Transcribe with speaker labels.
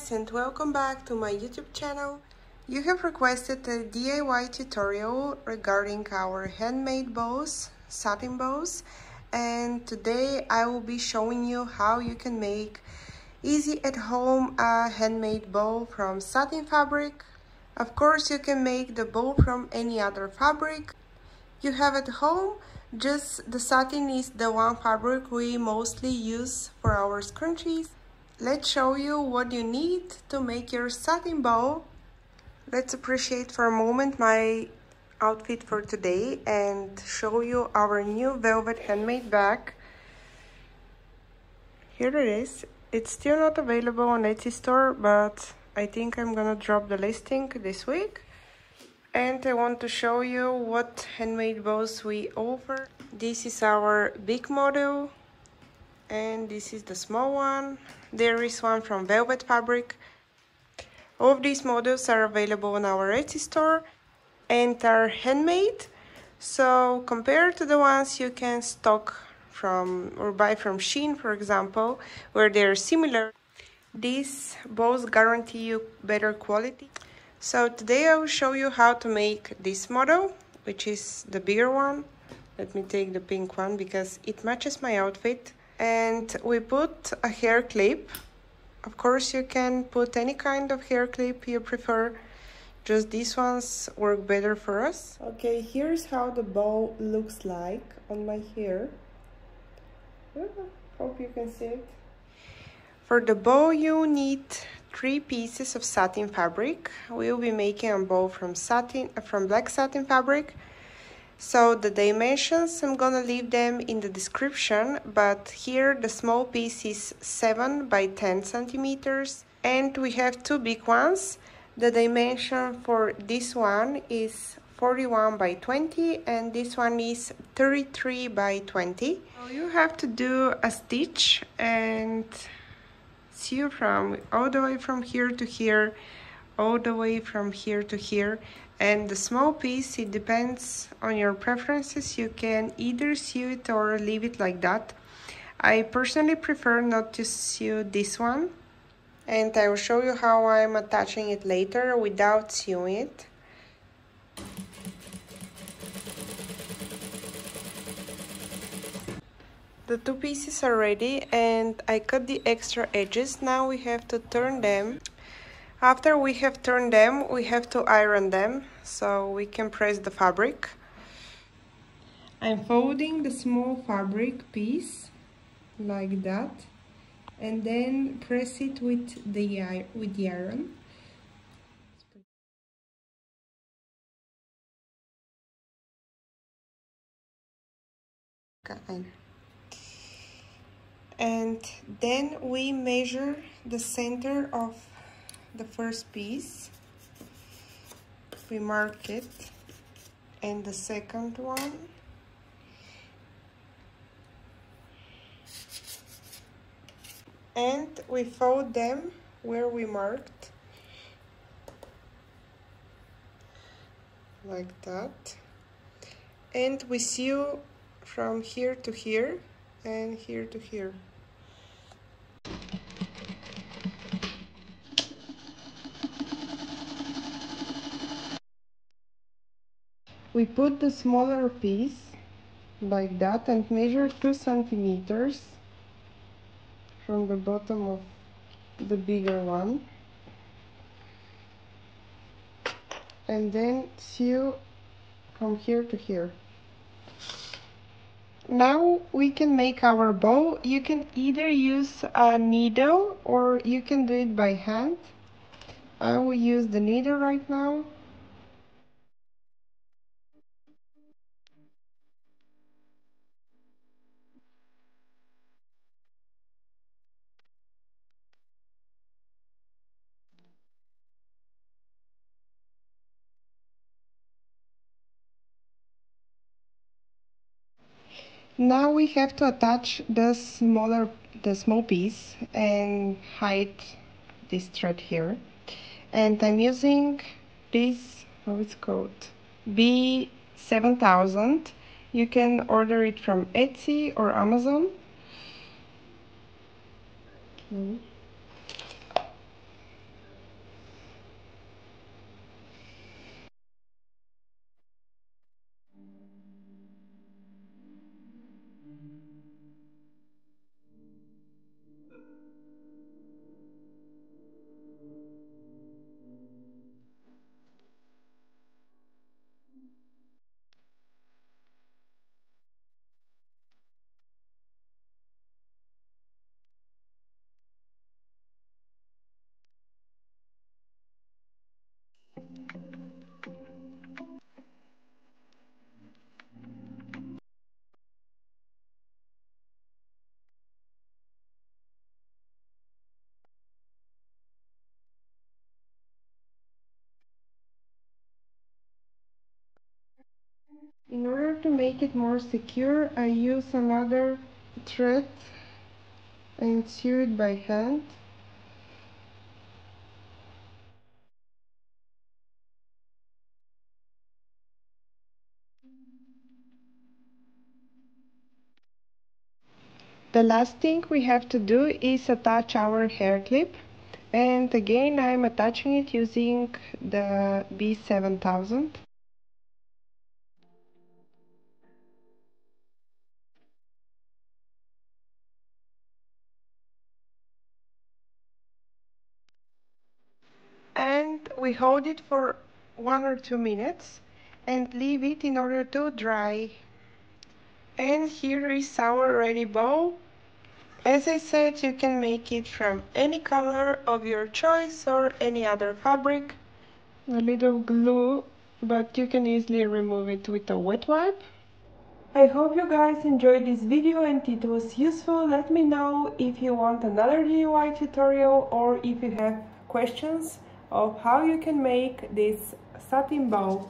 Speaker 1: guys, and welcome back to my YouTube channel. You have requested a DIY tutorial regarding our handmade bows, satin bows, and today I will be showing you how you can make easy at home a handmade bow from satin fabric. Of course, you can make the bow from any other fabric you have at home. Just the satin is the one fabric we mostly use for our scrunchies. Let's show you what you need to make your satin bow. Let's appreciate for a moment my outfit for today and show you our new velvet handmade bag. Here it is. It's still not available on Etsy store, but I think I'm gonna drop the listing this week. And I want to show you what handmade bows we offer. This is our big model, and this is the small one. There is one from velvet fabric. All of these models are available on our Etsy store and are handmade. So compared to the ones you can stock from or buy from Shein, for example, where they're similar, these bows guarantee you better quality. So today I will show you how to make this model, which is the bigger one. Let me take the pink one because it matches my outfit. And we put a hair clip. Of course, you can put any kind of hair clip you prefer. Just these ones work better for us. Okay, here's how the bow looks like on my hair. Hope you can see it. For the bow, you need 3 pieces of satin fabric. We'll be making a bow from black satin fabric. So the dimensions, I'm gonna leave them in the description, but here the small piece is 7 by 10 centimeters, and we have 2 big ones. The dimension for this one is 41 by 20, and this one is 33 by 20. So you have to do a stitch and sew from all the way from here to here, all the way from here to here. And the small piece, it depends on your preferences. You can either sew it or leave it like that. I personally prefer not to sew this one, and I will show you how I'm attaching it later without sewing it. The 2 pieces are ready, and I cut the extra edges. Now we have to turn them. After we have turned them, we have to iron them so we can press the fabric. I'm folding the small fabric piece like that, and then press it with the iron. And then we measure the center of the first piece. We mark it, and the second one. And we fold them where we marked, like that. And we sew from here to here and here to here. We put the smaller piece like that and measure 2 centimeters from the bottom of the bigger one, and then sew from here to here. Now we can make our bow. You can either use a needle or you can do it by hand. I will use the needle right now. Now we have to attach the small piece and hide this thread here. And I'm using this, how it's called, B7000. You can order it from Etsy or Amazon. make it more secure, I use another thread and sew it by hand. The last thing we have to do is attach our hair clip, and again I'm attaching it using the B7000. And we hold it for 1 or 2 minutes and leave it in order to dry. And here is our ready bow. As I said, you can make it from any color of your choice or any other fabric. A little glue, but you can easily remove it with a wet wipe. I hope you guys enjoyed this video and it was useful. Let me know if you want another DIY tutorial or if you have questions of how you can make this satin bow.